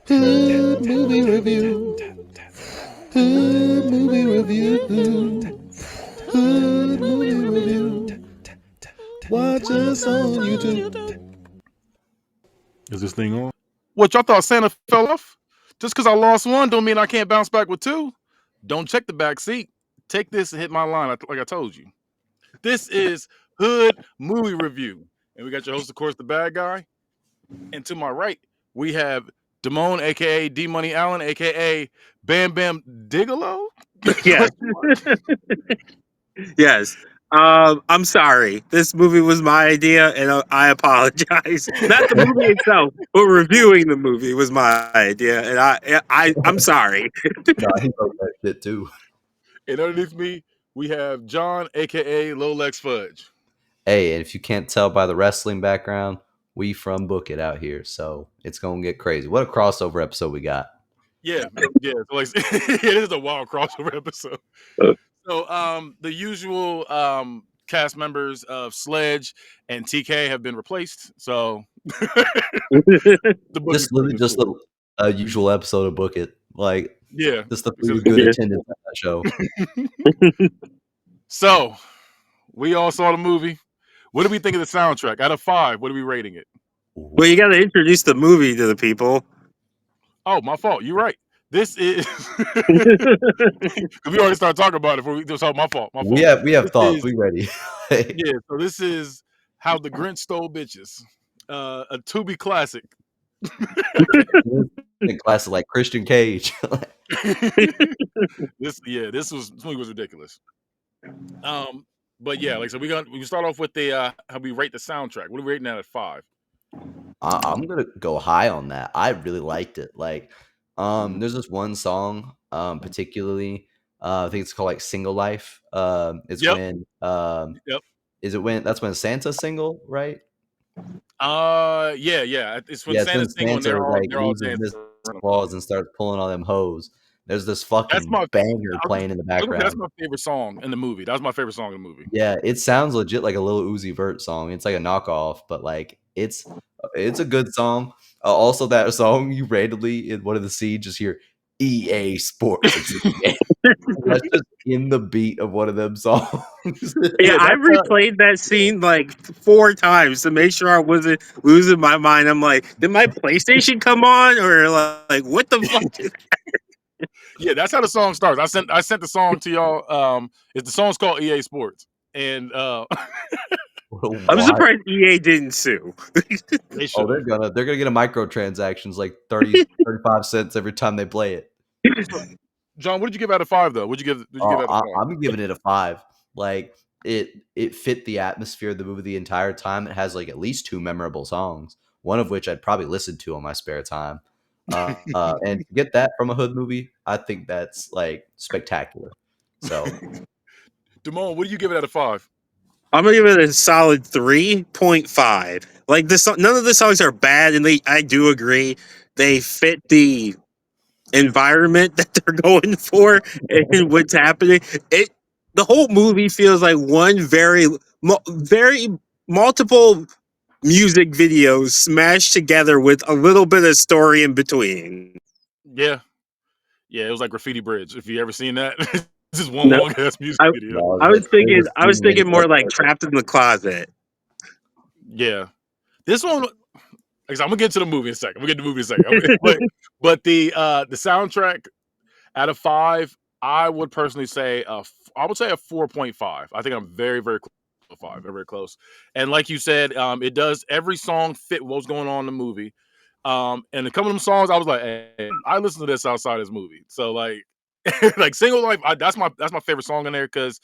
Hood movie review. Hood movie review. Hood movie review. Watch us on YouTube. Is this thing on? What, y'all thought Santa fell off? Just because I lost one don't mean I can't bounce back with two. Don't check the back seat. Take this and hit my line like I told you. This is Hood Movie Review. And we got your host, of course, the bad guy. And to my right, we have Damone, a.k.a. D Money Allen, a.k.a. Bam Bam Digolo. Yes. Yes. I'm sorry. This movie was my idea, and I apologize. Not the movie itself, but reviewing the movie was my idea, and I'm sorry. Nah, he wrote that shit too. And underneath me, we have John, a.k.a. Lolex Fudge. Hey, and if you can't tell by the wrestling background, we from Book It out here, so it's gonna get crazy. What a crossover episode we got! Yeah. So like, it is a wild crossover episode. So the usual cast members of Sledge and TK have been replaced. So the book Just is literally just cool. a usual episode of Book It, like Yeah. just the Except- good Yeah. attendance at that show. So we all saw the movie. What do we think of the soundtrack? Out of 5, what are we rating it? Well, you got to introduce the movie to the people. Oh, my fault. You're right. This is we already started talking about it before we just my fault. My fault. We have This thoughts. is- We ready? Yeah, so this is How the Grinch Stole Bitches. A Tubi classic. Classic like Christian Cage. This movie was ridiculous. But yeah, like so we can start off with the how we rate the soundtrack. What are we rating that at 5? I'm gonna go high on that. I really liked it. Like, there's this one song, particularly, I think it's called like "Single Life." It's Yep. when, Yep. is it when that's when Santa's single, right? Yeah. It's when Yeah, it's when Santa's single and Santa like they're all loses dancing. Mrs. Claus and starts pulling on them hoes. There's this That's fucking my banger playing in the that's background. my favorite song in the movie. That was my favorite song in the movie. Yeah, it sounds legit like a Lil Uzi Vert song. It's like a knockoff, but like it's a good song. Also, that song you randomly in one of the scenes just hear EA Sports. That's just in the beat of one of them songs. Yeah, I that's replayed that scene like 4 times to make sure I wasn't losing my mind. I'm like, did my PlayStation come on, or like what the fuck? Yeah, that's how the song starts. I sent the song to y'all. The song's called EA Sports, and I'm Why? surprised EA didn't sue. they Oh, should. they're gonna get a microtransactions like 35 cents every time they play it. So, John, what did you give out of 5 though? Did you give out of 5? I'm giving it a 5. Like it fit the atmosphere of the movie the entire time. It has like at least 2 memorable songs, one of which I'd probably listen to on my spare time. And to get that from a hood movie, I think that's like spectacular. So Damone, what do you give it out of 5? I'm gonna give it a solid 3.5. Like none of the songs are bad, and I do agree they fit the environment that they're going for and what's happening. The whole movie feels like one very multiple music videos smashed together with a little bit of story in between. Yeah, it was like Graffiti Bridge. If you ever seen that, this is one No, long ass music I, video. no, I was thinking there's a scene in more like Trapped in the Closet. Yeah, this one. I'm gonna get to the movie in a second. But the soundtrack out of 5, I would personally say I would say a 4.5. I think I'm very very close to 5, very very close. And like you said, it does every song fit what's going on in the movie. And a couple of them songs, I was like, hey, I listen to this outside this movie. So like, like Single Life, that's my favorite song in there because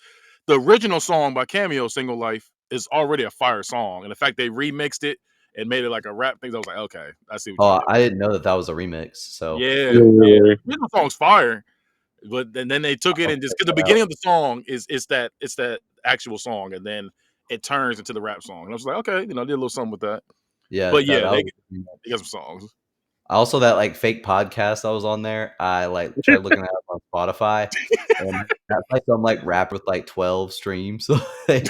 the original song by Cameo, Single Life, is already a fire song, and the fact they remixed it and made it like a rap thing, I was like, okay, I see what you Oh, did. I didn't know that was a remix. So Yeah, the original song's fire, but then they took it and just because the beginning of the song is that actual song, and then it turns into the rap song. And I was like, okay, did a little something with that. yeah, But that yeah, they was. got some songs. Also, that like fake podcast that was on there, I like tried looking at it on Spotify, and that's like some like rap with like 12 streams. I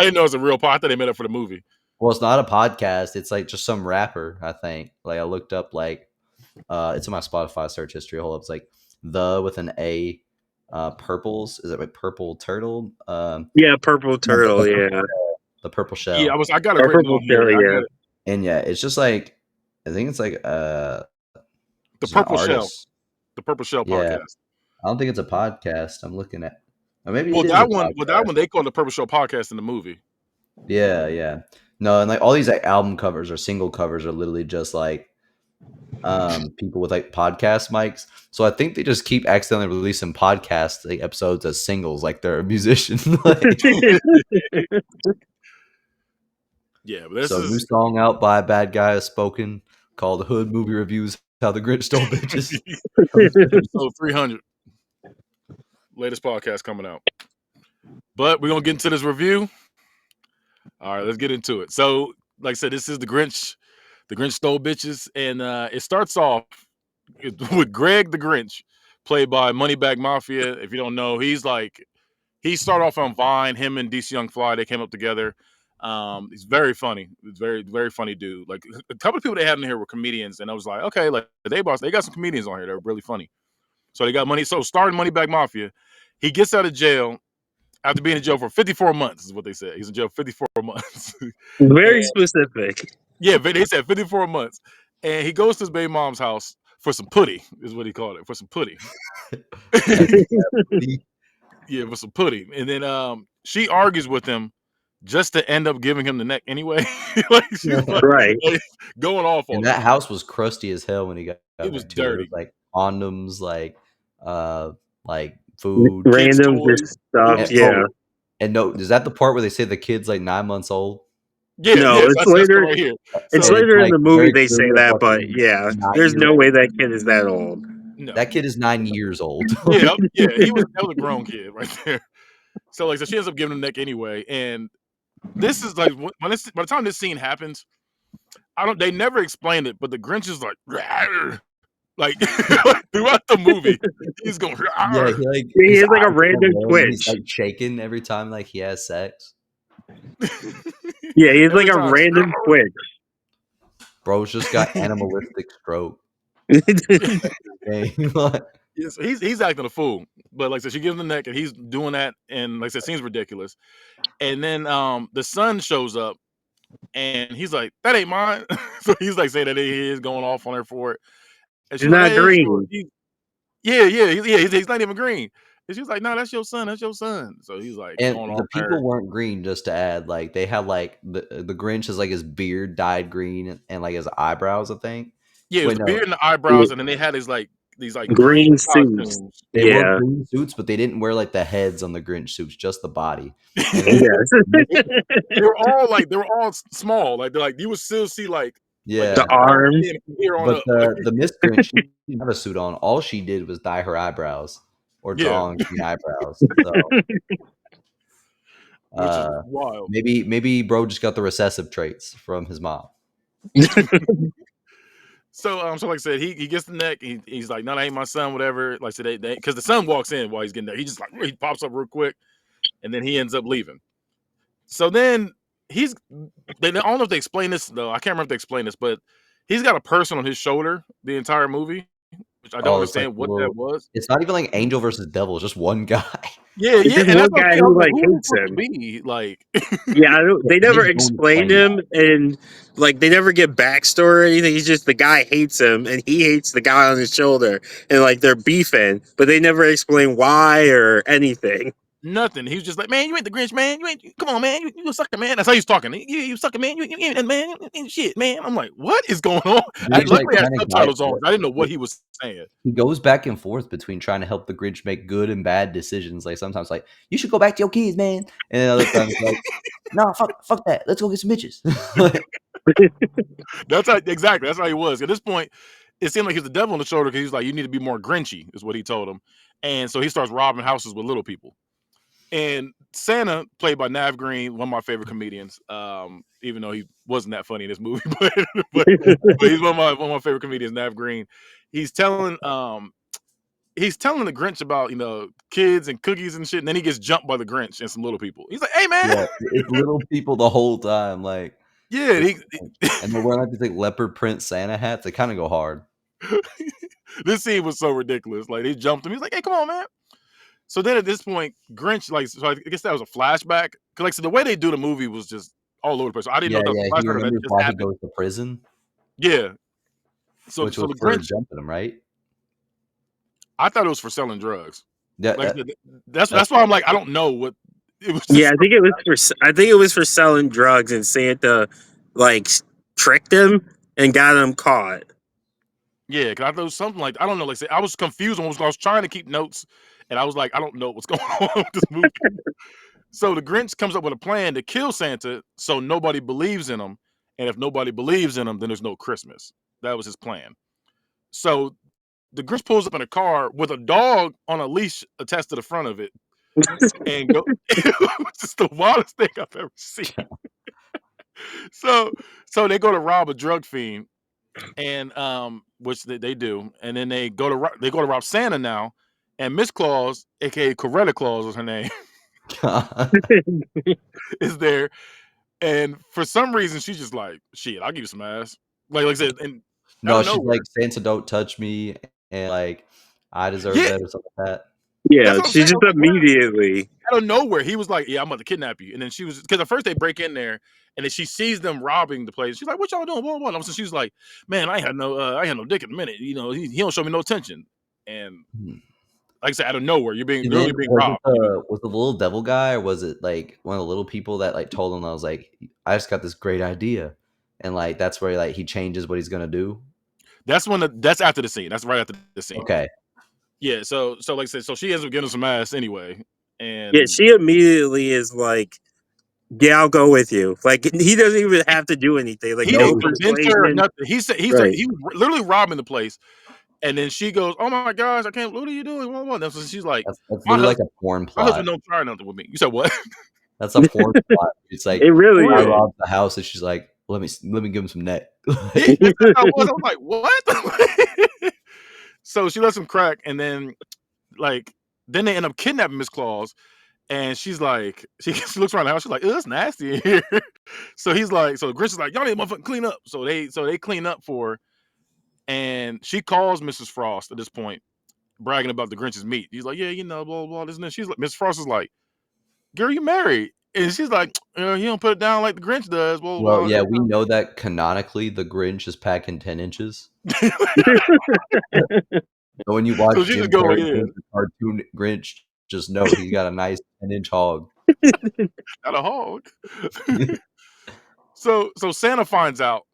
didn't know it was a real part. I thought they made it for the movie. Well, it's not a podcast. It's like just some rapper. I think. Like I looked up like It's in my Spotify search history. Hold up, it's like the with an A, purples. Is it like purple turtle? Yeah, purple No, turtle. Yeah, the purple Yeah, shell. I got it or written purple on here. turtle. I Yeah, got it. And yeah, it's just like I think it's like The just an Purple Shell. artist. The Purple Shell Yeah, podcast. I don't think it's a podcast. I'm looking at, or maybe it is a Well, that podcast. one they call the Purple Show podcast in the movie. Yeah, yeah. No, and like all these like album covers or single covers are literally just like people with like podcast mics. So I think they just keep accidentally releasing podcast like episodes as singles, like they're a musician. Like, Yeah, but this so new is song out by a bad guy has spoken called Hood Movie Reviews How the Grinch Stole Bitches. episode 300. Latest podcast coming out. But we're gonna get into this review. All right, let's get into it. So, like I said, this is the Grinch. The Grinch stole bitches, and it starts off with Greg the Grinch, played by Moneybag Mafia. If you don't know, he started off on Vine. Him and DC Young Fly, they came up together. He's very funny. He's very funny dude. Like a couple of people they had in here were comedians, and I was like, okay, like they got some comedians on here. They're really funny. So they got money. So starting Moneybag Mafia, he gets out of jail after being in jail for 54 months, is what they said. He's in jail 54 months. very And specific. yeah, but they said 54 months. And he goes to his baby mom's house for some putty, is what he called it, for some putty. Yeah, for some putty. And then she argues with him just to end up giving him the neck anyway. Like she's Right. like, going off on And him. that house was crusty as hell when he got It was there too. There was dirty. like condoms, like food. Kids' Random just toys. stuff. And, Yeah. oh, and no, is that the part where they say the kid's like 9 months old? Yeah, No, yes, it's that's later. right here. It's So And it's later in like the movie very they say clearly a that, but fucking yeah, there's 9 year no way old. that kid is that old. no. That kid is 9 years old. Yeah, that was a grown kid right there. So like so she ends up giving him neck anyway. And this is like by the time this scene happens, they never explained it, but the Grinch is like "Rawr." Like throughout the movie, he's going Yeah, "Rawr." he like He his has like a eyes go random red and he's twitch. like shaking every time like he has sex. Yeah, he has like Every a time. random twitch. Bro's just got animalistic stroke. Yeah, so he's acting a fool. But like I said, she gives him the neck and he's doing that, and like I said, seems ridiculous. And then the son shows up and he's like, that ain't mine. So he's like saying that he is going off on her for it. And He's she's like, not hey, it's yours. green. He's not even green. And she's like, no, that's your son. That's your son. So he's like And going the off her. people weren't green, just to add, like they had like the Grinch is like his beard dyed green and like his eyebrows, I think. Yeah, it was Wait, the no, beard and the eyebrows, and then they had these green Green suits. costumes. they wore Yeah. green suits, but they didn't wear like the heads on the Grinch suits, just the body. And then, Yes. They were all small. Like they're like you would still see like yeah, The arms. from here on but up. the Miss Grinch, she didn't have a suit on. All she did was dye her eyebrows or Yeah, draw on green eyebrows. So which is uh, wild. maybe bro just got the recessive traits from his mom. So like I said, he gets the neck. He's like, no, that ain't my son. Whatever. Like I said, they because the son walks in while he's getting there. He just like he pops up real quick, and then he ends up leaving. So then I don't know if they explain this though. I can't remember if they explain this, but he's got a person on his shoulder the entire movie, which I don't Oh, it's like understand what that was. it's not even like angel versus devil, it's just one guy. Yeah, It's just and one that's what I'm guy saying. I who was like, like who is hates supposed to him. be? Like, Yeah, they They never don't explain explain him, and like they never get backstory or anything. He's just the guy hates him, and he hates the guy on his shoulder, and like they're beefing, but they never explain why or anything. nothing. He was just like, man, you ain't the Grinch, man. Come on, man. You a sucker, man. That's how he's talking. You sucker, man. You ain't man. You ain't shit, man. I'm like, what is going on? He's like Luckily, I had trying to guide subtitles on. I didn't know what he was saying. he goes back and forth between trying to help the Grinch make good and bad decisions. Like sometimes like, you should go back to your kids, man. And then other times like, no, fuck that. Let's go get some bitches. Exactly. That's how he was. At this point, it seemed like he's the devil on the shoulder because he's like, you need to be more Grinchy, is what he told him. And so he starts robbing houses with little people. And Santa, played by Nav Green, one of my favorite comedians, even though he wasn't that funny in this movie, but he's one of my favorite comedians, Nav Green. He's telling the Grinch about kids and cookies and shit, and then he gets jumped by the Grinch and some little people. He's like, "Hey man, Yeah, it's little people the whole time. Like yeah." and they're wearing like these like leopard print Santa hats. They kind of go hard. This scene was so ridiculous. Like they jumped him. He's like, "Hey, come on, man." So then at this point, Grinch, like, so I guess that was a flashback. Cause like, so the way they do the movie was just all over the place. So I didn't know Yeah, that was yeah, a he flashback or that remembers just why he happened. goes to prison, Yeah. So, which so was the for Grinch, jumping him, right? I thought it was for selling drugs. Yeah, Like I said, that's that's why I'm like, I don't know what it was. Yeah, Just I think it was for. I think it was for selling drugs, and Santa like tricked him and got him caught. yeah, because I thought it was something like I don't know. Like, say, I was confused when I was trying to keep notes, and I was like, I don't know what's going on with this movie. So the Grinch comes up with a plan to kill Santa, so nobody believes in him, and if nobody believes in him, then there's no Christmas. That was his plan. So the Grinch pulls up in a car with a dog on a leash attached to the front of it, and go. It's the wildest thing I've ever seen. So, so they go to rob a drug fiend, and which they do, and then they go to rob Santa now, and Miss Claus, aka Coretta Claus, is her name, is there, and for some reason she's just like, "Shit, I'll give you some ass." Like I said, and out No, of she's like, nowhere. "Santa, don't touch me," and, like, "I deserve Yeah, better," something like that. that's Yeah, what I'm she saying. I just was like, "Where?" immediately. Out of nowhere, he was like, "Yeah, I'm about to kidnap you," and then she was because at first they break in there, and then she sees them robbing the place. She's like, "What y'all doing?" Blah, blah, blah. So she was like, "Man, I had no dick in a minute. You know, he don't show me no attention." And Hmm. like I said, out of nowhere, you're being And literally then being robbed. was it the little devil guy, or was it, like, one of the little people that, like, told him, I was like, "I just got this great idea," and, like, that's where, like, he changes what he's gonna do? That's after the scene. That's right after the scene. Okay. Yeah. So like I said, so she ends up getting some ass anyway, Yeah, and she immediately is like, "Yeah, I'll go with you." Like he doesn't even have to do anything. Like he no didn't No, convince her or persuasion. nothing. Right. He was literally robbing the place, and then she goes, "Oh my gosh, I can't. What are you doing?" Blah, blah, blah. So she's like, that's "My literally like husband, a porn my husband plot. don't try nothing with me." You said what? That's a porn plot. It's like, It the really guy For is. robs the house, and she's like, let me give him some neck." Yeah, Like, that's how it was. I was like, "What?" So she lets him crack, and then like then they end up kidnapping Miss Claus, and she's like, she looks around the house. She's like, "Ugh, it's nasty in here." So he's like, so Grinch is like, "Y'all need to motherfucking clean up." So they clean up for her, and she calls Mrs. Frost at this point, bragging about the Grinch's meat. He's like, "Yeah, you know, blah blah, this and that." She's like, Mrs. Frost is like, "Girl, you married?" And she's like, "He don't put it down like the Grinch does." Blah well, blah yeah, we know that canonically the Grinch is packing 10 inches. blah. But when you watch So she just Jim go like, Carrey "Yeah, doing the cartoon Grinch, just know he got a nice 10-inch hog. not a hog." So Santa finds out,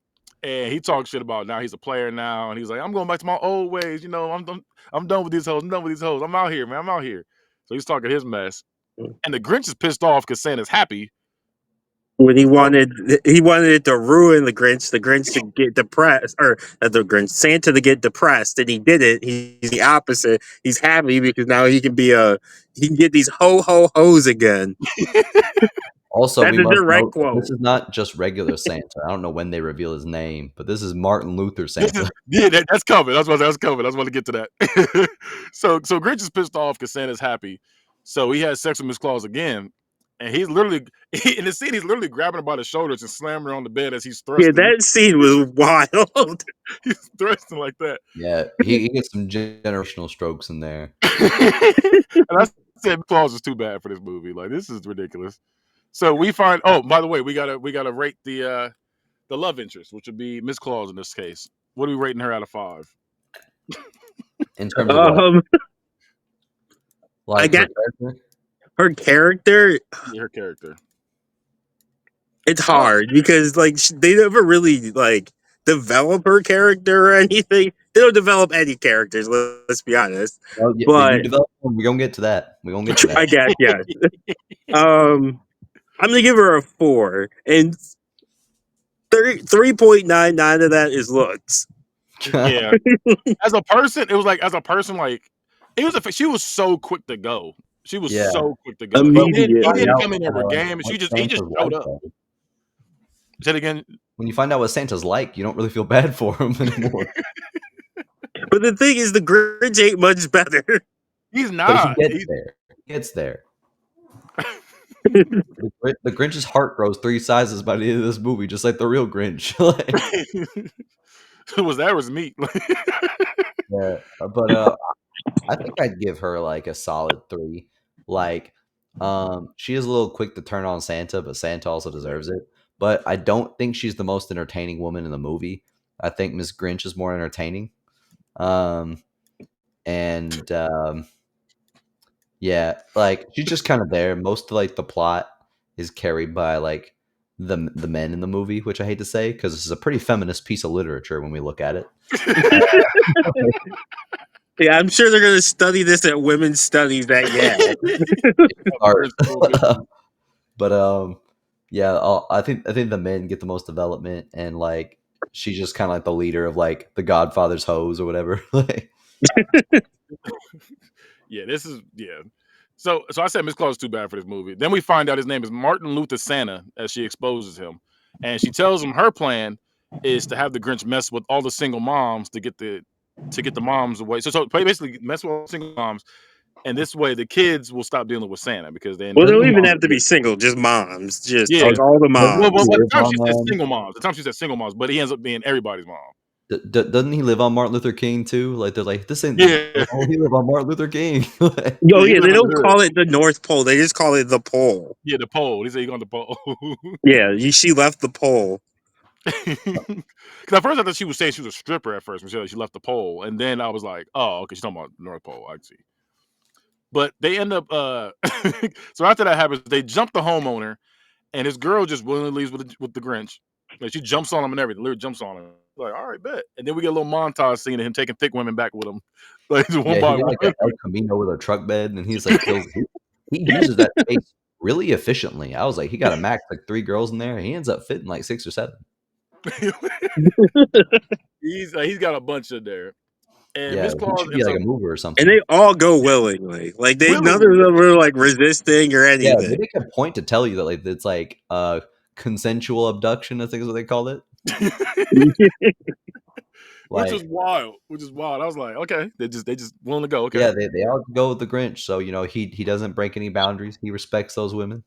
and he talks shit about now he's a player now, and he's like, "I'm going back to my old ways. You know, I'm done with these hoes. I'm done with these hoes. I'm out here, man. I'm out here." So he's talking his mess, and the Grinch is pissed off because Santa's happy. When So he wanted it to ruin the Grinch to get depressed, or the Grinch, Santa to get depressed, and he did it. He's the opposite. He's happy because now he can get these hoes again. Also, That's we a must direct note that this quote. is not just regular Santa. I don't know when they reveal his name, but this is Martin Luther this is Santa. yeah, that's coming. That's coming. I was about to get to that. So Grinch is pissed off because Santa's happy. So he has sex with Miss Claus again, and he's literally in the scene. He's literally grabbing her by the shoulders and slamming her on the bed as he's Yeah, thrusting. that scene was wild. He's thrusting like that. Yeah, he gets some generational strokes in there. And I said Claus is too bad for this movie. Like this is ridiculous. So we find. Oh, by the way, we gotta rate the love interest, which would be Miss Claus in this case. What are we rating her out of 5? In terms of what? Um, I Like her got character? her character. Her character. It's I don't. hard because like they never really like develop her character or anything. They don't develop any characters. Let's be honest. Well, yeah, they do But develop one. We're gonna get to that. We're gonna get to I that. guess yeah. I'm gonna give her a 4, and 3.99 of that is looks. Yeah, as a person, it was like as a person, like it was she was so quick to go. She was Yeah, so quick to go. but when you He find didn't Immediately. out, come in over game, and what he just Santa's showed like, up. though, Said again. when you find out what Santa's like, you don't really feel bad for him anymore. But the thing is, the Grinch ain't much better. He's But he not. gets there. He gets there. The Grinch's heart grows 3 sizes by the end of this movie, just like the real Grinch. Like, Was that was meat? Yeah, but I think I'd give her like a solid 3. Like, she is a little quick to turn on Santa, but Santa also deserves it. But I don't think she's the most entertaining woman in the movie. I think Miss Grinch is more entertaining. Um, and yeah, like she's just kind of there. Most of like the plot is carried by like the men in the movie, which I hate to say because this is a pretty feminist piece of literature when we look at it. Yeah, I'm sure they're gonna study this at women's studies at Yale. Art. First prohibition. But yeah, I think the men get the most development, and like she's just kind of like the leader of like the Godfather's hoes or whatever. Like, Yeah, this is So I said Miss Claus is too bad for this movie. Then we find out his name is Martin Luther Santa as she exposes him, and she tells him her plan is to have the Grinch mess with all the single moms to get the moms away. So basically mess with all the single moms, and this way the kids will stop dealing with Santa because they Well, know they the don't even moms. have to be single, just moms, just Yeah. like all the doesn't Well, he moms. at the live time on she said single moms. At the time she said single moms, but he ends up being everybody's mom. doesn't he live on Martin Luther King too? Like they're like this ain't. Yeah. Oh, he live on Martin Luther King. Like, Oh Yeah, he yeah, live they in the don't hood. call it the North Pole; they just call it the pole. Yeah, the pole. He said he going to the pole. Yeah, she left the pole. Because at first I thought she was saying she was a stripper at first when she left the pole, and then I was like, oh, okay, she's talking about North Pole. I see. But they end up. So after that happens, they jump the homeowner, and his girl just willingly leaves with the Grinch. Like she jumps on him and everything. Literally jumps on him. Like, all right, bet. And then we get a little montage scene of him taking thick women back with him, like one yeah, he by got one. like an El Camino with a truck bed, and he's like fills. He uses that space really efficiently. I was like, he got a max like 3 girls in there, and he ends up fitting like 6 or 7. He's got a bunch in there, and Yeah, Miss he Claus should be ends like up a mover or And something. they all go willingly. Like none of willingly. them were like resisting or Yeah, they anything. make a point to tell you that like it's like consensual abduction, I think is what they called it. Which is Like, wild. Which is wild. I was like, okay, they just willing to go. Okay, yeah, they all go with the Grinch, so you know he doesn't break any boundaries. He respects those women.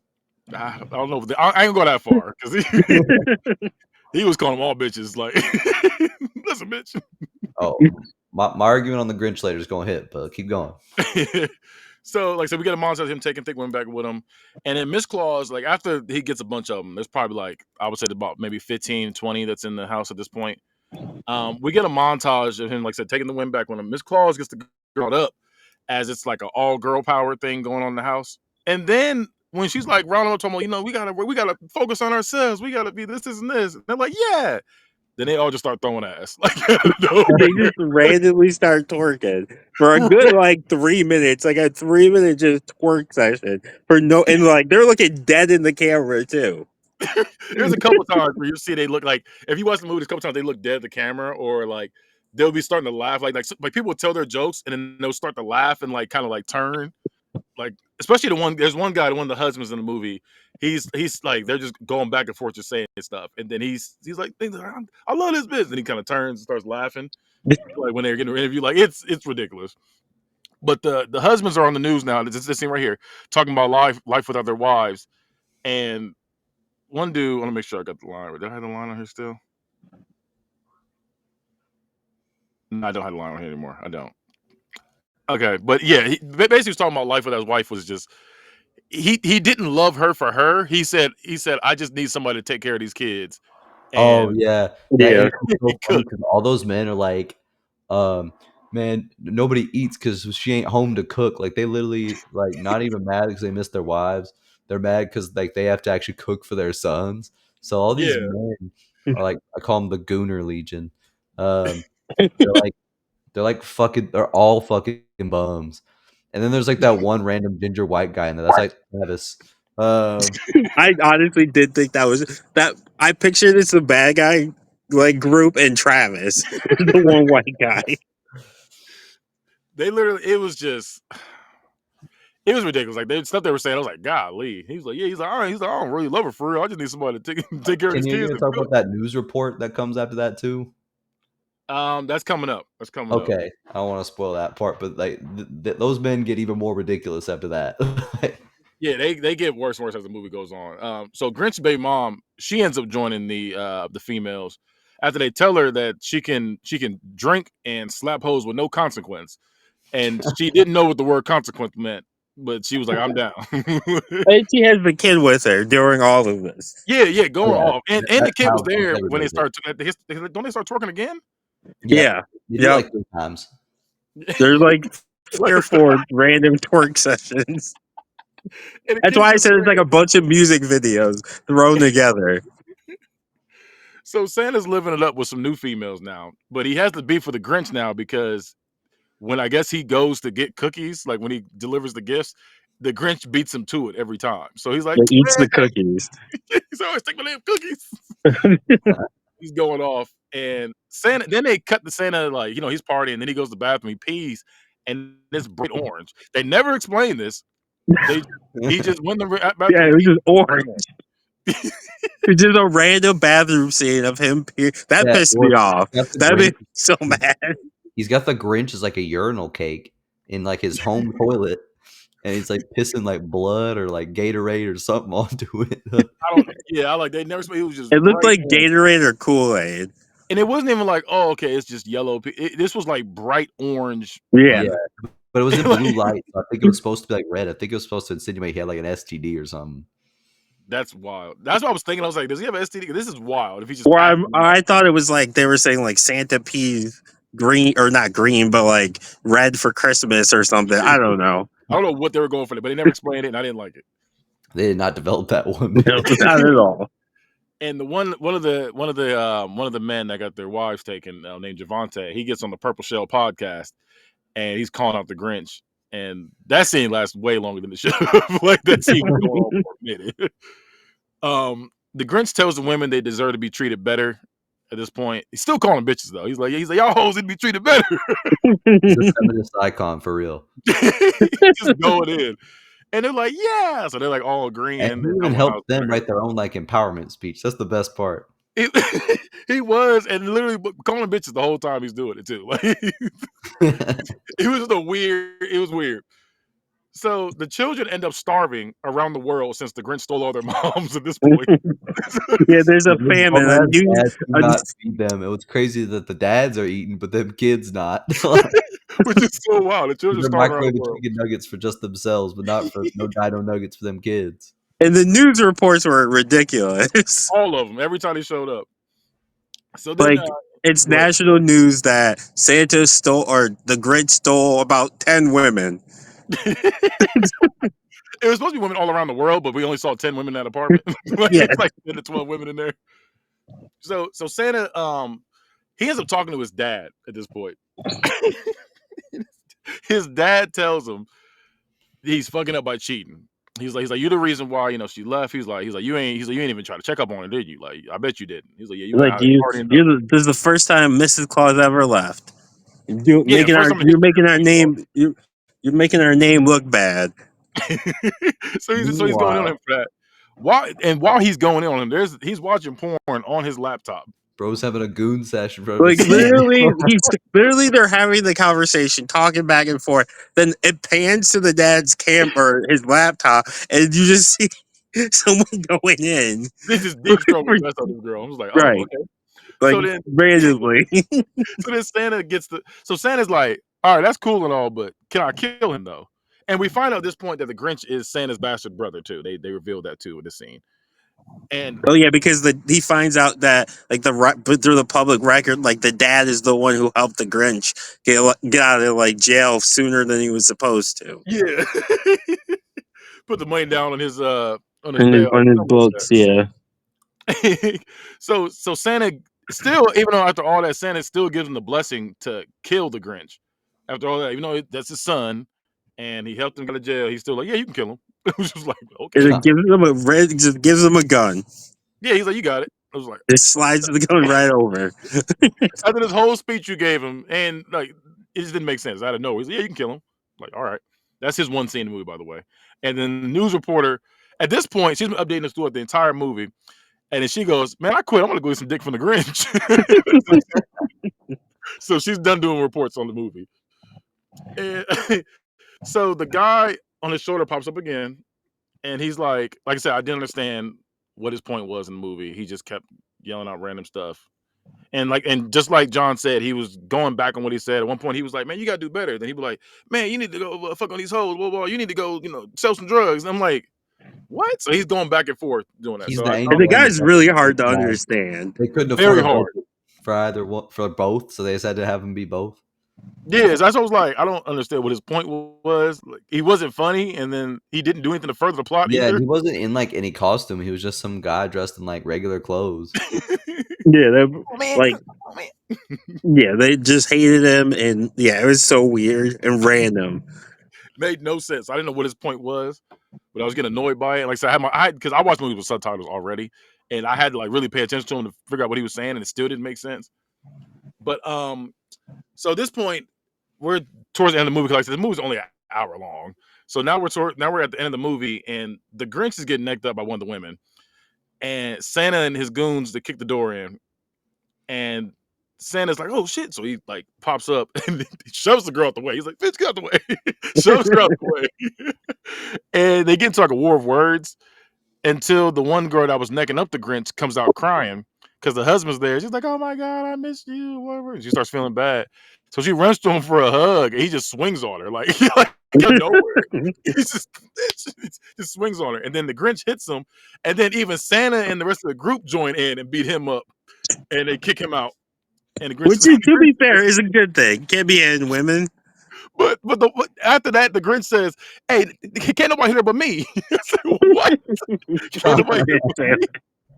I don't know. I ain't gonna go that far because he was calling them all bitches. Like, listen, bitch. Oh, my argument on the Grinch later is gonna hit, but keep going. So, like, so we get a montage of him taking thick women back with him, and then Miss Claus, like, after he gets a bunch of them, there's probably like I would say about maybe 15, 20 that's in the house at this point. We get a montage of him, like I said, taking the women back with him. Miss Claus gets the girl up as it's like an all girl power thing going on in the house, and then when she's like rounding up, talking about, we gotta focus on ourselves, we gotta be this and this. And they're like, yeah. Then they all just start throwing ass, like out of They nowhere. just randomly start twerking for a good like 3 minutes, like a 3 minute just twerk session for no, and like they're looking dead in the camera too. There's a couple times where you see they look like if you watch the movie, there's a couple times they look dead at the camera, or like they'll be starting to laugh, like people will tell their jokes and then they'll start to laugh and like kind of like turn, like especially there's one guy, one of the husbands in the movie. He's like they're just going back and forth just saying stuff, and then he's like, I love this business, and he kind of turns and starts laughing, like when they're getting an interview, like it's ridiculous. But the husbands are on the news now. This scene right here talking about life without their wives, and one dude. I want to make sure I got the line. Did I have the line on here still? No, I don't have the line on here anymore. I don't. Okay, but yeah, he basically was talking about life without his wife was just he didn't love her for her. He said I just need somebody to take care of these kids, Oh, and yeah. That Yeah, and it's he so funny cooked. because all those men are like, "Man, nobody eats because she ain't home to cook." Like, they literally like, not even mad because they miss their wives. They're mad because like, they have to actually cook for their sons. So all these Yeah, men are like I call them the Gooner Legion. Um, they're like they're all fucking bums. And then there's, like, that one random ginger white guy in there. That's, like, Travis. Um I honestly did think that was that. I pictured it's the bad guy like group and Travis, the one white guy. they literally it was ridiculous. Like stuff they were saying, I was like, golly. He's like, yeah, he's like, all right, he's like, I don't really love her for real. I just need somebody to take care of Can these you kids gonna and talk cook. about that news report that comes after that too? That's coming up. That's coming up. Okay, I don't wanna spoil that part, but, like, those men get even more ridiculous after that. Yeah, they get worse and worse as the movie goes on. So Grinch's baby mom, she ends up joining the females after they tell her that she can drink and slap hoes with no consequence, and she didn't know what the word consequence meant, but she was like, "I'm down." And she has the kid with her during all of this. Yeah, Oh, going yeah, off, and that the kid was child loves there every when bit they of it. start. Don't they start twerking again? Yep. Yeah. They do it Yep. like 3 times. There's like Like, 3 or 4 random twerk sessions. and the That's kid's why I just said it's there. like a bunch of music videos thrown together. So Santa's living it up with some new females now, but he has to beef with the Grinch now because when I guess he goes to get cookies, like when he delivers the gifts, the Grinch beats him to it every time. So he's like, That eats "Man," the cookies. he's always taking my damn cookies. He's going off, and Santa. Then they cut to Santa like he's partying, then he goes to the bathroom, he pees, and it's bright orange. They never explain this. They He just went to the Yeah, bathroom, it was peed. just orange. It's just a random bathroom scene of him. That Yeah, pissed or me off. he's got the That made Grinch me so mad. he's got the Grinch as, like, a urinal cake in, like, his home toilet, and he's, like, pissing, like, blood or, like, Gatorade or something onto it. I don't. Yeah, I like they never. It was just It looked bright like orange. Gatorade or Kool-Aid. And it wasn't even like, oh, okay, it's just yellow. This was like bright orange, Yeah. Yeah, like, but it was in blue like light, so I think it was supposed to be, like, red. I think it was supposed to insinuate he had, like, an STD or something. that's wild. That's what I was thinking. I was like, does he have an STD? This is wild. If he's just Or passing them out. I thought it was like they were saying like Santa peas green or not green, but like red for Christmas or something. I don't know. I don't know what they were going for, but they never explained it, and I didn't like it. They did not develop that one No, bit. not at all. And the one of the men that got their wives taken, named Javante, he gets on the Purple Shell podcast, and he's calling out the Grinch. And that scene lasts way longer than the show. Like that scene was going on for a minute. The Grinch tells the women they deserve to be treated better. At this point, he's still calling bitches though. He's like, y'all hoes need to be treated better. He's a feminist icon for real. He's just going in, and they're like, yeah. So they're like all agreeing, And and he talking even about how helped them write their own, like, empowerment speech. That's the best part. He, he was, and literally calling bitches the whole time he's doing it too. Like, it was just a weird. It was weird. So the children end up starving around the world since the Grinch stole all their moms at this point. Yeah, there's a Yeah, those famine. bum-ass dads do A, not feed them. It was crazy that the dads are eating, but them kids not. Which is so wild. The children They're starving around the microwaving world. chicken nuggets for just themselves, but not for no dino nuggets for them kids. and the news reports were ridiculous. All of them. Every time he showed up. So then, Like it's go ahead. national news that Santa stole or the Grinch stole about 10 women. It was supposed to be women all around the world, but we only saw 10 women in that apartment. Like, Yeah. it's like 10 to 12 women in there. So Santa, he ends up talking to his dad at this point. His dad tells him he's fucking up by cheating. He's like, you're the reason why she left. He's like, you ain't even try to check up on her, did you? Like, I bet you didn't. He's like, yeah, you went Like out you, partying. Up. this is the first time Mrs. Claus ever left. Yeah, first time in You're making our history. name you're making our name look bad. So he's going on him Meanwhile, for that. While he's going in on him, he's watching porn on his laptop. bro's having a goon session from Like his son. literally they're having the conversation, talking back and forth. Then it pans to the dad's camera, his laptop, and you just see someone going in. This is deep stroke with the rest of this girl. I was like, oh, Right. okay. Like So then randomly. So then Santa so Santa's like, all right, that's cool and all, but can I kill him though? And we find out at this point that the Grinch is Santa's bastard brother too. They revealed that too in the scene. And Oh yeah, because he finds out that like but through the public record, like the dad is the one who helped the Grinch get out of like jail sooner than he was supposed to. yeah, put the money down on his bail, On his something books, yeah. like that. So Santa still, even though after all that, Santa still gives him the blessing to kill the Grinch. After all that, even though that's his son, and he helped him get out of jail, he's still like, yeah, you can kill him. It was just like, okay. And it just gives him a gun. Yeah, he's like, you got it. I was like, It slides the gun right over. after this whole speech you gave him, and like it just didn't make sense. Out of nowhere, he's like, yeah, you can kill him. Like, all right. That's his one scene in the movie, by the way. And then the news reporter, at this point, she's been updating us throughout the entire movie. And then she goes, man, I quit. I'm gonna go get some dick from the Grinch. So she's done doing reports on the movie. And so the guy on his shoulder pops up again, and he's like I said, I didn't understand what his point was in the movie. He just kept yelling out random stuff. And just like John said, he was going back on what he said. At one point, he was like, "Man, you gotta do better." Then he was like, "Man, you need to go fuck on these hoes. Blah, blah. You need to go, sell some drugs." And I'm like, "What?" So he's going back and forth doing that. He's So the I And thought the angel and the guy's devil really at the hard to same time. understand. They couldn't afford very a hard. budget for either one, for both, so they decided to have him be both. Yes, that's what I was like. I don't understand what his point was. Like, he wasn't funny, and then he didn't do anything to further the plot Yeah, and either. he wasn't in like any costume. He was just some guy dressed in like regular clothes. Yeah, Oh man, like oh man. yeah, they just hated him, and yeah, it was so weird and random. Made no sense. I didn't know what his point was, but I was getting annoyed by it. Like I said, because I watched movies with subtitles already, and I had to like really pay attention to him to figure out what he was saying, and it still didn't make sense. But so at this point, we're towards the end of the movie. Like I said, the movie's only an hour long. So now we're at the end of the movie, and the Grinch is getting necked up by one of the women, and Santa and his goons they kick the door in, and Santa's like, "Oh shit!" So he like pops up and he shoves the girl out the way. He's like, "Bitch, get out the way!" Shoves her out the way, and they get into like a war of words until the one girl that was necking up the Grinch comes out crying because the husband's there. She's like, "Oh my god, I missed you." Whatever. And she starts feeling bad, so she runs to him for a hug, and he just swings on her like, like out of nowhere. He just swings on her, and then the Grinch hits him, and then even Santa and the rest of the group join in and beat him up, and they kick him out. And the Grinch Which, is like, to be fair, is a good thing. Can't be hitting women. but after that, the Grinch says, "Hey, can't nobody hear but me." I said, "What? Can't nobody hear but me?"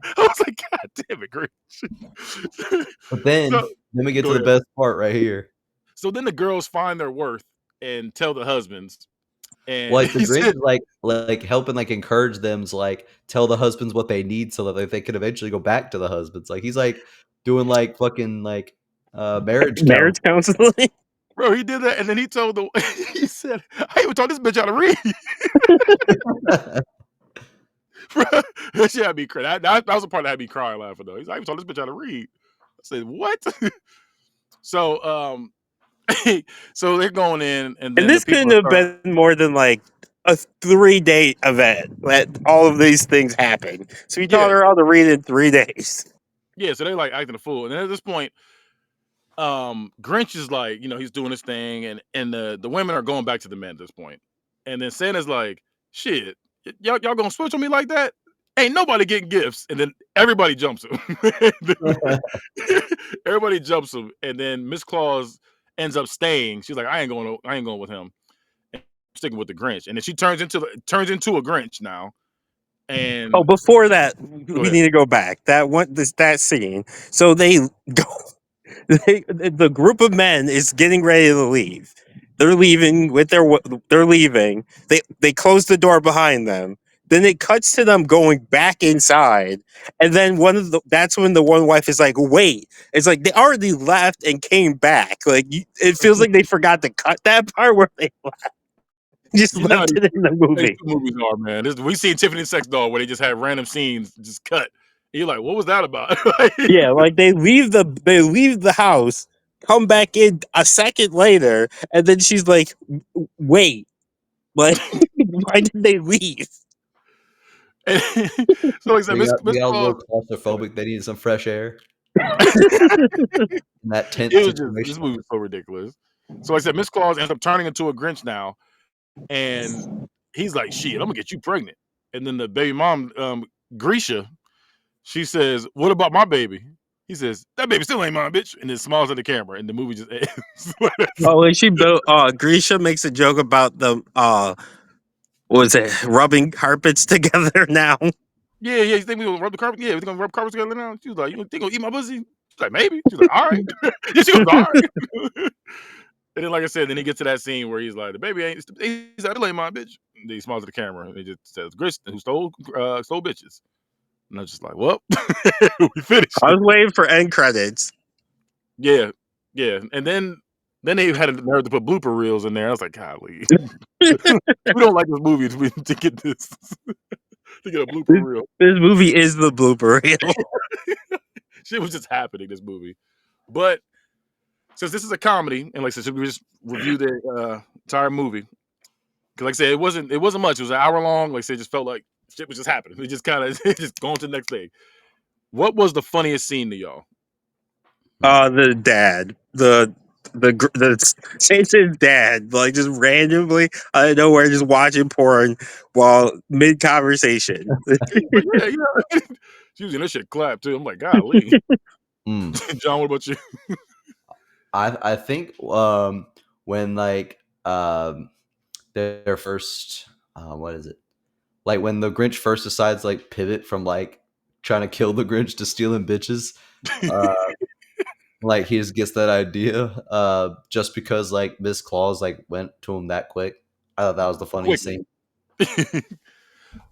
I was like, "God damn it, Grinch." But then So then we get go to the ahead. best part right here. So then the girls find their worth and tell the husbands, and Like, the he Grinch said, is, like, helping, like, encourage them to, like, tell the husbands what they need so that they can eventually go back to the husbands. Like, he's, like, doing, like, fucking, like, marriage Marriage counseling. counseling. "Bro, he did that," and then he told the he said, "I even taught this bitch how to read." Bro, that shit had me crying. That was the part that had me crying laughing though. He's like, "I even taught this bitch how to read." I said, "What?" So so they're going in, and And then the this people couldn't are have starting. been more than like a 3-day event that all of these things happen. So he taught Yeah, her how to read in 3 days. yeah. So they're like acting a fool, and then at this point, Grinch is like, he's doing his thing, and the women are going back to the men at this point, and then Santa's like, "Shit, y'all gonna switch on me like that? Ain't nobody getting gifts." And then everybody jumps him. Everybody jumps him, and then Miss Claus ends up staying. She's like, I ain't going with him. I'm sticking with the Grinch." And then she turns into a Grinch now. Oh, And before that, go we ahead. need to go back. That scene. So they go. The group of men is getting ready to leave. They're leaving with they're leaving. They close the door behind them. Then it cuts to them going back inside, and then that's when the one wife is like, "Wait!" It's like they already left and came back. Like it feels like they forgot to cut that part where they just You know how left it in the these movie. two movies are, man. We seen Tiffany and Sex Doll where they just had random scenes just cut. And you're like, what was that about? Yeah, like they leave the house, come back in a second later, and then she's like, "Wait, like why did they leave?" And so like I said, Miss They got a Claus. little Go ahead. claustrophobic. They needed some fresh air in that It tense was just this situation. movie was so ridiculous. So like I said, Miss Claus ends up turning into a Grinch now, and he's like, "Shit, I'm gonna get you pregnant." And then the baby mom, Grisha, she says, "What about my baby?" He says, "That baby still ain't mine, bitch." And then smiles at the camera, and the movie just ends. Oh, and she built. Grisha makes a joke about the what was it, rubbing carpets together now. Yeah, yeah. You think we gonna rub the carpet? Yeah, we gonna rub carpets together now. She was like, "You think gonna eat my pussy?" She's like, "Maybe." She's like, "All right." Yeah, she was all right. And then, like I said, then he gets to that scene where he's like, "The baby ain't." He's like, "It ain't my bitch." And he smiles at the camera and he just says, "Gris, who stole bitches." And I'm just like, "Well, we finished." I was waiting for end credits. Yeah, yeah. And then they had a nerve to put blooper reels in there. I was like, "Golly, we don't like this movie to get this to get a blooper This, reel." this movie is the blooper reel. Shit was just happening. This movie, but since this is a comedy, and like I said, should we just review the entire movie? Because like I said, it wasn't much. It was an hour long. Like I said, it just felt like shit was just happening. We just kind of just going to the next thing. What was the funniest scene to y'all? The dad, the Santa's dad, like just randomly out of nowhere, just watching porn while mid conversation. Like, yeah, she was in that shit clap too. I'm like, golly. Mm. John, what about you? I think when like their first what is it? Like when the Grinch first decides to, like, pivot from like trying to kill the Grinch to stealing bitches. Uh like he just gets that idea just because like Miss Claus like went to him that quick. I thought that was the funniest Quickly. scene.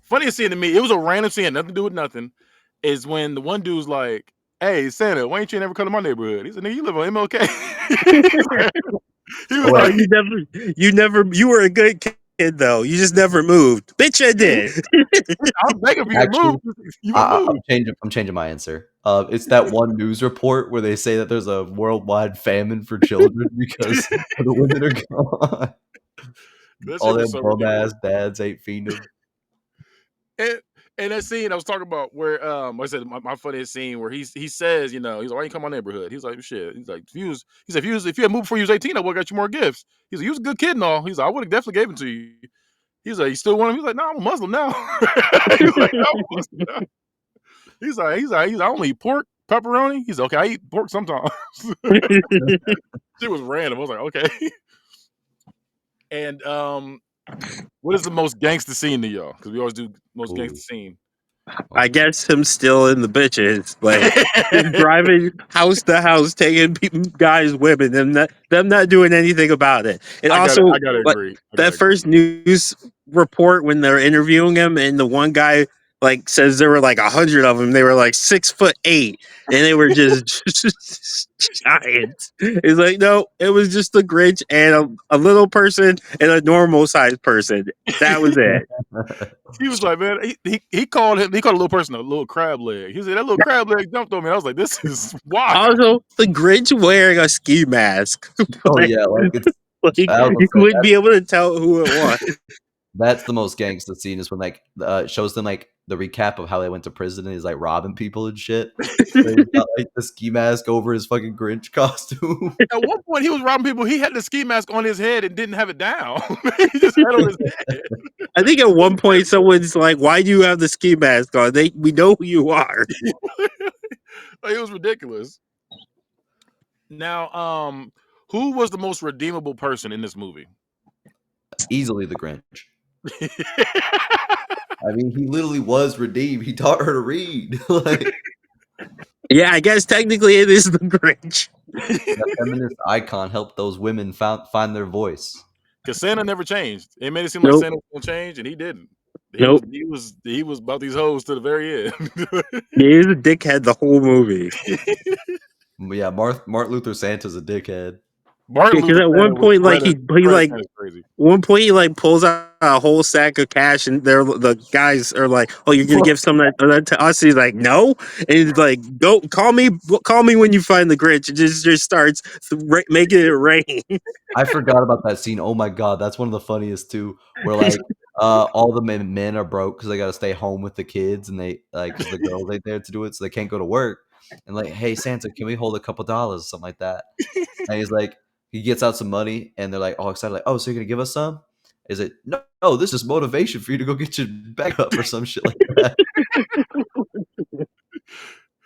Funniest scene to me, it was a random scene, nothing to do with nothing, is when the one dude's like, "Hey, Santa, why ain't you never come to my neighborhood?" He said, "Nigga, you live on MLK." He was Oh, No, like, you were a good kid though. You just never moved. Bitch, I did. "I'm begging for you to move. actually, You won't move." I'm changing my answer. It's that one news report where they say that there's a worldwide famine for children because the women are gone. That All shit was them so bum ridiculous. ass dads ain't feeding them. And and that scene I was talking about where like I said my funniest scene where he says, he's like, "Why you come to my neighborhood?" He's like, "Shit." He's like, if you had moved before you was 18, I would have got you more gifts. He's like, "You was a good kid and all." He's like, "I would have definitely gave them to you." He's like, "You still want him?" He's like, "No, I'm a Muslim now." He's like, "No, I'm a Muslim now." I only eat pork, pepperoni. He's like, "Okay, I eat pork sometimes." Shit was random. I was like, "Okay." And what is the most gangster scene to y'all? Because we always do most gangster Ooh. scene. I guess him still in the bitches, like driving house to house, taking guys, women, them not doing anything about it. And also, I gotta like agree. I gotta that agree. first news report when they're interviewing him, and the one guy like says there were like 100 of them. They were like 6'8", and they were just giants. It's like no, it was just the Grinch and a little person and a normal sized person. That was it. He was like, man, he called a little person a little crab leg. He said that little crab leg jumped on me. I was like, this is wild. Also, the Grinch wearing a ski mask. Oh like, yeah, like it's like, I was you gonna say wouldn't be able to tell who it was. that's the most gangster scene is when like it shows them like the recap of how they went to prison and he's like robbing people and shit. So he's got like the ski mask over his fucking Grinch costume. At one point, he was robbing people. He had the ski mask on his head and didn't have it down. He just had it on his head. I think at one point someone's like, "Why do you have the ski mask on?" We know who you are. Like, it was ridiculous. Now, who was the most redeemable person in this movie? Easily the Grinch. I mean, he literally was redeemed. He taught her to read. Like Yeah, I guess technically it is the Grinch. the feminist icon helped those women find their voice. Because Santa never changed. It made it seem like Nope, Santa was gonna change, and he didn't. nope. He was about these hoes to the very end. Yeah, he's a dickhead the whole movie. But yeah, Martin Luther Santa's a dickhead. Martin Because Luther at Santa one was point, like he Fred like Santa's crazy. one point he like pulls out a whole sack of cash, and the guys are like, "Oh, you're gonna give some of that to us?" He's like, "No," and he's like, "Go call me when you find the Grinch." It just starts making it rain. I forgot about that scene. Oh my god, that's one of the funniest too. Where like all the men are broke because they got to stay home with the kids, and they like because the girls ain't there to do it, so they can't go to work. And like, hey Santa, can we hold a couple dollars, something like that? And he's like, he gets out some money, and they're like all excited, like, oh, so you're gonna give us some? Is it no? This is motivation for you to go get your back up or some shit like that.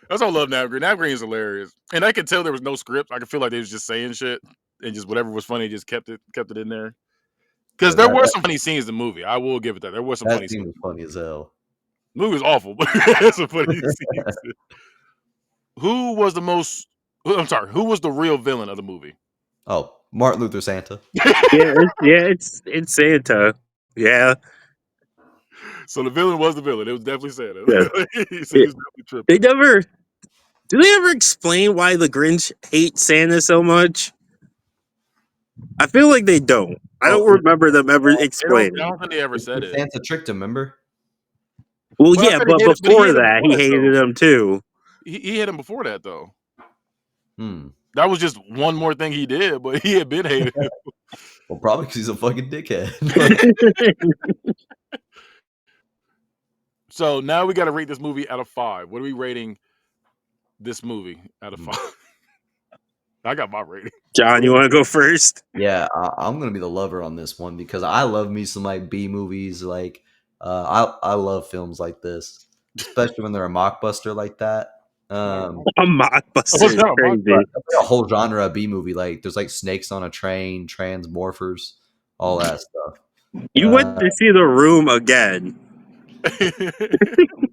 That's why I love Nav Green. Nav Green is hilarious, and I could tell there was no script. I could feel like they was just saying shit and just whatever was funny, just kept it in there. Because Yeah, there were some funny scenes in the movie. I will give it that. There were some that funny scene scenes. was funny as hell. The movie was awful, but there's some funny scenes. Who was the most? I'm sorry. Who was the real villain of the movie? Oh, Martin Luther Santa. It's Santa. Yeah, So the villain was the villain. It was definitely Santa. yeah. He said he was definitely They tripping. never do they ever explain why the Grinch hates Santa so much? I feel like they don't. I Oh, don't remember them ever I explaining. don't think they ever said it. Santa tricked him. Remember? Well, Well, I yeah, said he but hit it, but he before hit him that, before he that though. hated him too. He hit him before that though. Hmm. That was just one more thing he did, but he had been hated. Well, probably because he's a fucking dickhead. So now we got to rate this movie out of 5. What are we rating this movie out of 5? I got my rating. John, you want to go first? Yeah, I'm gonna be the lover on this one because I love me some like B movies. Like, I love films like this, especially when they're a mockbuster like that. A mockbuster What's is that? A crazy. That's like a whole genre of B movie. Like, there's like snakes on a train, transmorphers, all that stuff. You went Uh, to see The Room again.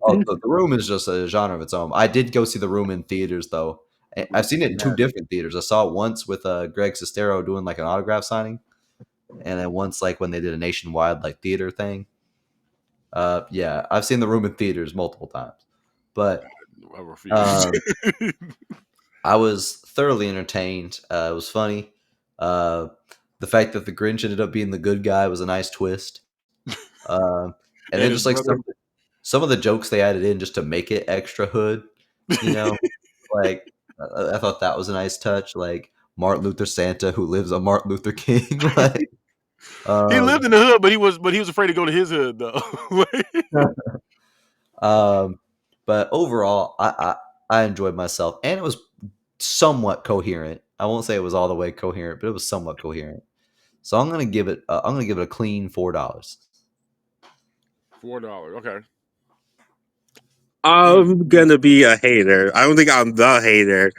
oh, the Room is just a genre of its own. I did go see The Room in theaters though. I've seen it in two different theaters. I saw it once with Greg Sestero doing like an autograph signing, and then once like when they did a nationwide like theater thing. Yeah, I've seen The Room in theaters multiple times, but I refuse. um, I was thoroughly entertained. It was funny. Uh, the fact that the Grinch ended up being the good guy was a nice twist. Um, and And then his just like brother. some of the jokes they added in just to make it extra hood, you know, like I thought that was a nice touch. Like Martin Luther Santa who lives on Martin Luther King, like. He lived Um, in the hood, but he was afraid to go to his hood though. Um, but overall, I enjoyed myself, and it was somewhat coherent. I won't say it was all the way coherent, but it was somewhat coherent. So I'm gonna give it a clean $4. $4. Okay. I'm gonna be a hater. I don't think I'm the hater.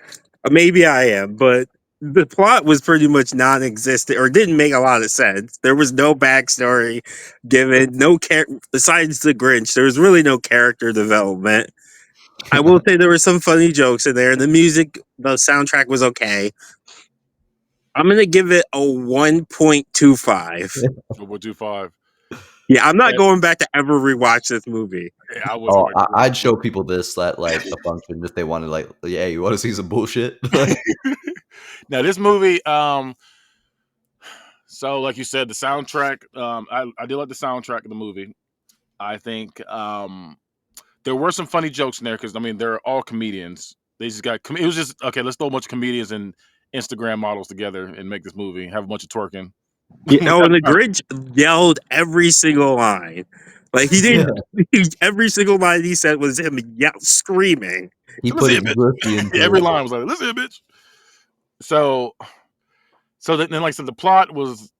Maybe I am, but the plot was pretty much non-existent or didn't make a lot of sense. There was no backstory given, besides the Grinch. There was really no character development. I will say there were some funny jokes in there. The music, the soundtrack was okay. I'm gonna give it a 1.25. 4.25. Yeah, I'm not Yeah, going back to ever rewatch this movie. yeah, I wasn't Oh, going to. I'd show people this at like a function if they wanted, like, yeah, you want to see some bullshit? Like, Now this movie, so like you said, the soundtrack, I did like the soundtrack of the movie. I think there were some funny jokes in there because I mean they're all comedians. They just got it was just okay. Let's throw a bunch of comedians and Instagram models together and make this movie. Have a bunch of twerking. You know, and the Grinch yelled every single line. Like he yeah, didn't. Every single line he said was him screaming. he put Listen his here, griffey bitch. into Every it. line was like, "Listen here, bitch." So, then like so the plot was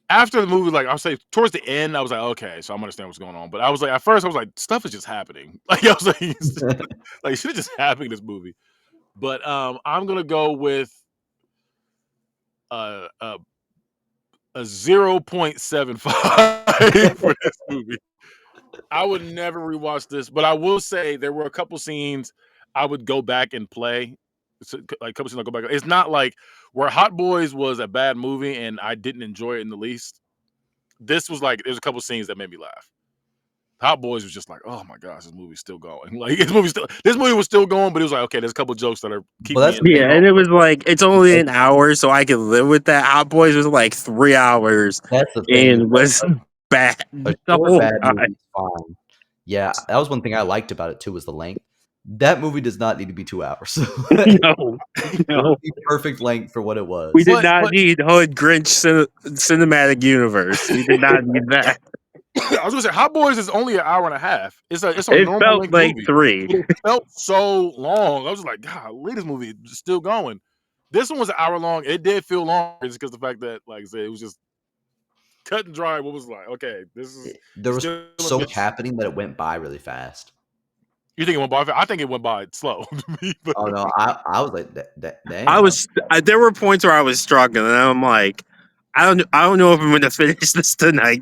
after the movie, like I'll say towards the end, I was like, okay, so I'm understand what's going on. But I was like, at first, I was like, stuff is just happening. Like I was like, like it should have just happened in this movie. But I'm gonna go with uh, a a 0.75 for this movie. I would never rewatch this, but I will say there were a couple scenes I would go back and play. So, like a couple scenes I go back. It's not like where Hot Boys was a bad movie and I didn't enjoy it in the least. This was like there's a couple scenes that made me laugh. Hot Boys was just like, oh my gosh, this movie's still going. Like this movie was still going, but it was like, okay, there's a couple jokes that are Well, keeping me that's the Yeah, thing. and it was like it's only an hour, so I could live with that. Hot Boys was like 3 hours That's the thing. and was bad A the short, whole bad time. movie is fine. Yeah, that was one thing I liked about it too was the length. That movie does not need to be 2 hours. Like, No, it was no, the perfect length for what it we was. did but not but need Hood Grinch cinematic universe. We did not need that. I was gonna say Hot Boys is only an hour and a half. It's a It normal felt length like movie, three. but it felt so long. I was like, God, this movie is still going. This one was an hour long. It did feel long just because the fact that, like I said, it was just cut and dry. What was like, okay, this is There was still in so much this. happening that it went by really fast. You think it went by? I think it went by slow to me. But Oh no, I was like, I damn. was there were points where I was struggling, and I'm like, I don't know if I'm going to finish this tonight.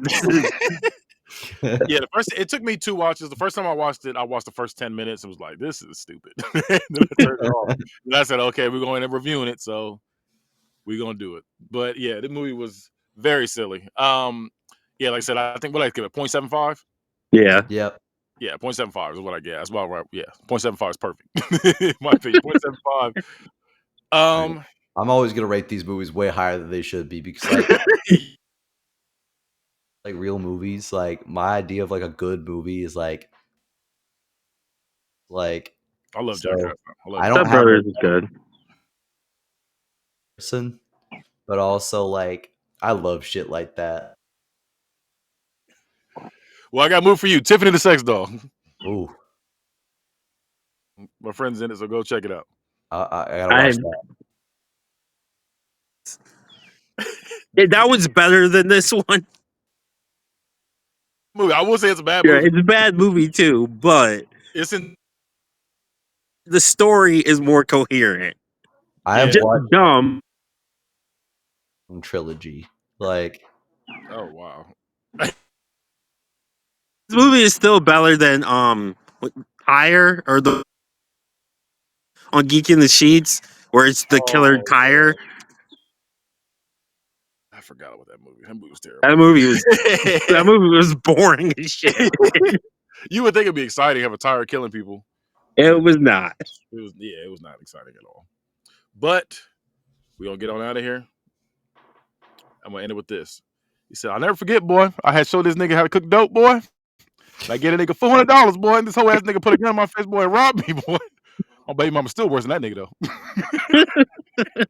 yeah, the first it took me 2 watches. The first time I watched it, I watched the first 10 minutes and was like, this is stupid. And then I turned it off. And I said, okay, we're going and reviewing it, so we're gonna do it. But yeah, the movie was very silly. Yeah, like I said, I think what I give it 0.75. Yeah, Yep. Yeah, 0.75 is what I get. That's about right. Yeah, 0.75 is perfect. In my opinion, 0.75. I mean, Um, I'm always gonna rate these movies way higher than they should be because like real movies, like my idea of like a good movie is like I love Jackass. so I love I Step don't Jackass. have a Brothers is good. person, but also like I love shit like that. Well, I got a move for you, Tiffany the Sex Doll. Ooh, My friend's in it, so go check it out. I gotta I watch that. That one's better than this one. Movie. I will say it's a bad Yeah, movie. it's a bad movie too, but It's in. the story is more coherent. I have Yeah. Just watched dumb. trilogy. Like, Oh wow. This movie is still better than Higher or the on Geek in the Sheets, where it's the killer Oh tire. man. I forgot about that movie. That movie was That terrible. movie was boring as shit. You would think it'd be exciting to have a tire killing people, It but was not. it was not exciting at all. But we're gonna get on out of here. I'm gonna end it with this. He said, I'll never forget, boy. I had showed this nigga how to cook dope, boy. And I get a nigga $400, boy. And this whole ass nigga put a gun in my face, boy, and robbed me, boy. My baby mama's still worse than that nigga though.